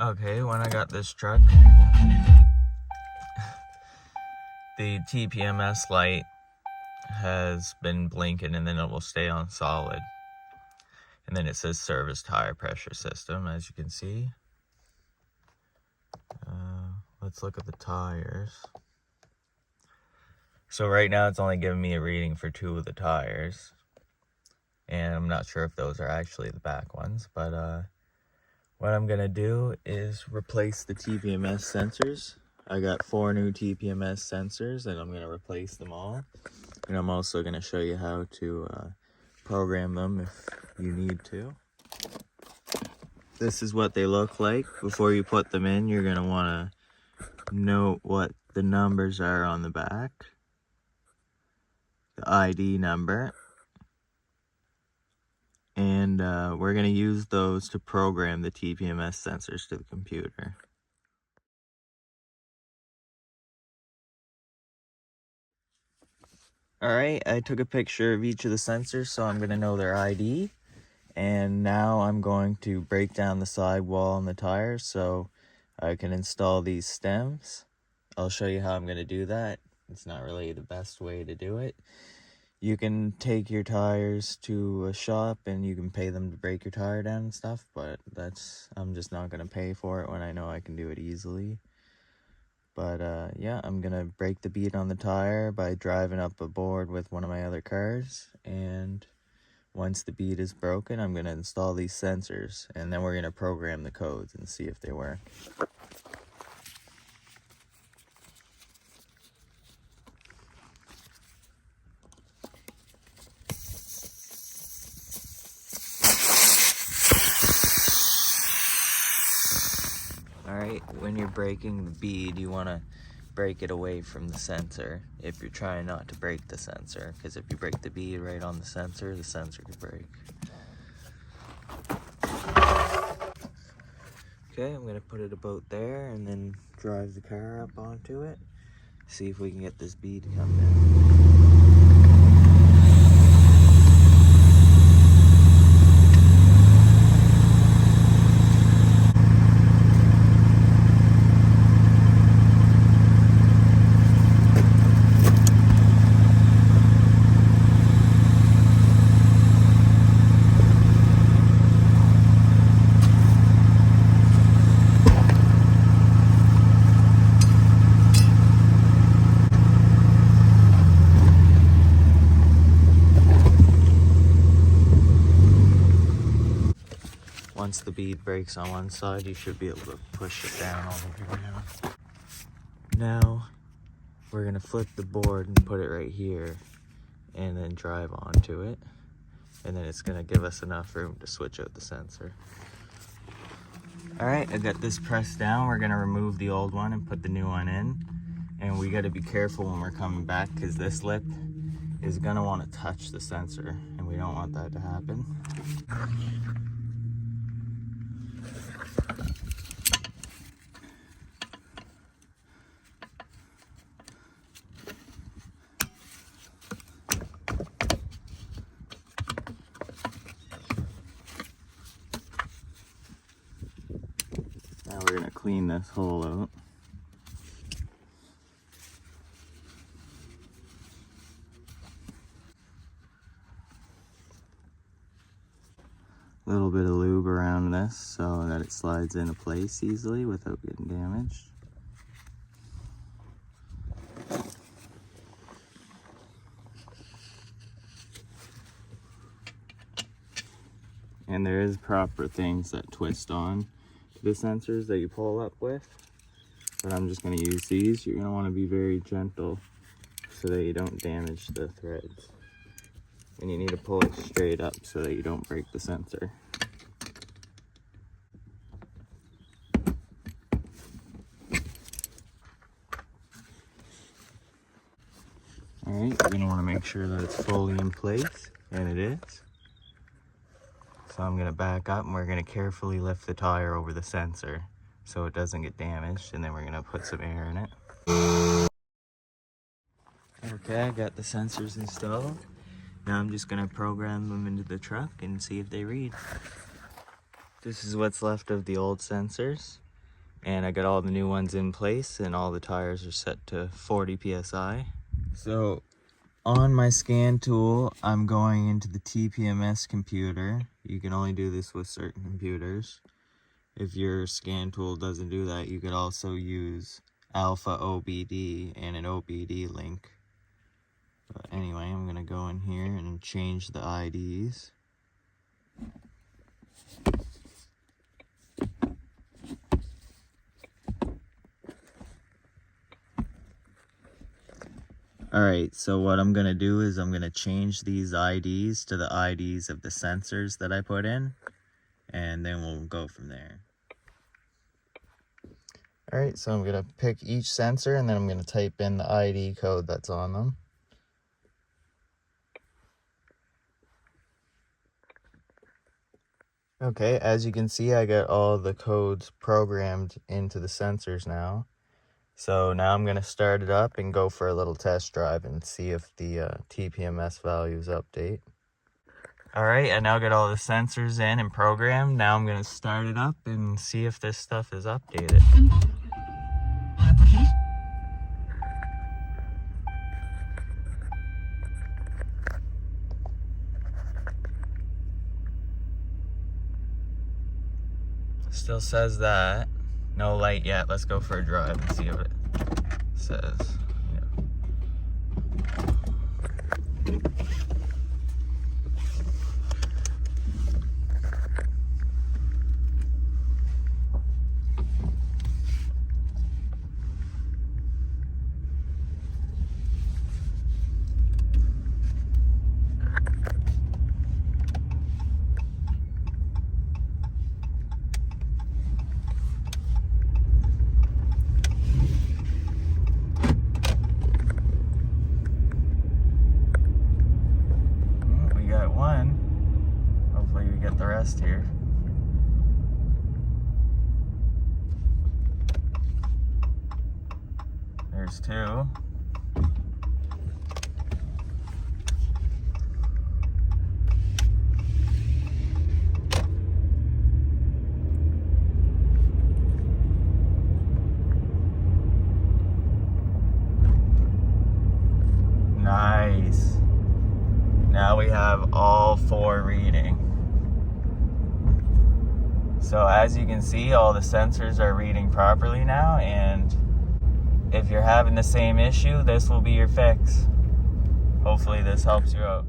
Okay, when I got this truck, the TPMS light has been blinking and then it will stay on solid. And then it says service tire pressure system, as you can see. Let's look at the tires. So right now it's only giving me a reading for 2 of the tires. And I'm not sure if those are actually the back ones, but what I'm gonna do is replace the TPMS sensors. I got 4 new TPMS sensors and I'm gonna replace them all. And I'm also gonna show you how to program them if you need to. This is what they look like. Before you put them in, you're gonna wanna note what the numbers are on the back. The ID number. And we're going to use those to program the TPMS sensors to the computer. Alright, I took a picture of each of the sensors so I'm going to know their ID. And now I'm going to break down the sidewall on the tires so I can install these stems. I'll show you how I'm going to do that. It's not really the best way to do it. You can take your tires to a shop and you can pay them to break your tire down and stuff, but I'm just not going to pay for it when I know I can do it easily. But yeah, I'm going to break the bead on the tire by driving up a board with one of my other cars, and once the bead is broken, I'm going to install these sensors, and then we're going to program the codes and see if they work. Alright, when you're breaking the bead, you want to break it away from the sensor if you're trying not to break the sensor, because if you break the bead right on the sensor could break. Okay, I'm going to put it about there and then drive the car up onto it, see if we can get this bead to come down. Once the bead breaks on one side, you should be able to push it down all the way around. Now, we're going to flip the board and put it right here, and then drive onto it. And then it's going to give us enough room to switch out the sensor. Alright, I got this pressed down. We're going to remove the old one and put the new one in. And we got to be careful when we're coming back, because this lip is going to want to touch the sensor, and we don't want that to happen. Now we're going to clean this hole out. A little bit of lube around this so that it slides into place easily without getting damaged. And there is proper things that twist on to the sensors that you pull up with, but I'm just going to use these. You're going to want to be very gentle so that you don't damage the threads. And you need to pull it straight up so that you don't break the sensor. Alright, you're going to want to make sure that it's fully in place, and it is. So I'm going to back up and we're going to carefully lift the tire over the sensor so it doesn't get damaged, and then we're going to put some air in it. Okay, I got the sensors installed. Now I'm just going to program them into the truck and see if they read. This is what's left of the old sensors. And I got all the new ones in place and all the tires are set to 40 psi. So on my scan tool, I'm going into the TPMS computer. You can only do this with certain computers. If your scan tool doesn't do that, you could also use Alpha OBD and an OBD link. But anyway, I'm gonna go in here and change the IDs. Alright, so what I'm going to do is I'm going to change these IDs to the IDs of the sensors that I put in, and then we'll go from there. Alright, so I'm going to pick each sensor and then I'm going to type in the ID code that's on them. Okay, as you can see, I got all the codes programmed into the sensors now. So now I'm going to start it up and go for a little test drive and see if the TPMS values update. Alright, I now got all the sensors in and programmed. Now I'm going to start it up and see if this stuff is updated. Still says that. No light yet. Let's go for a drive and see what it says. The rest here. There's two. Nice. Now we have all four reading. So as you can see, all the sensors are reading properly now, and if you're having the same issue, this will be your fix. Hopefully this helps you out.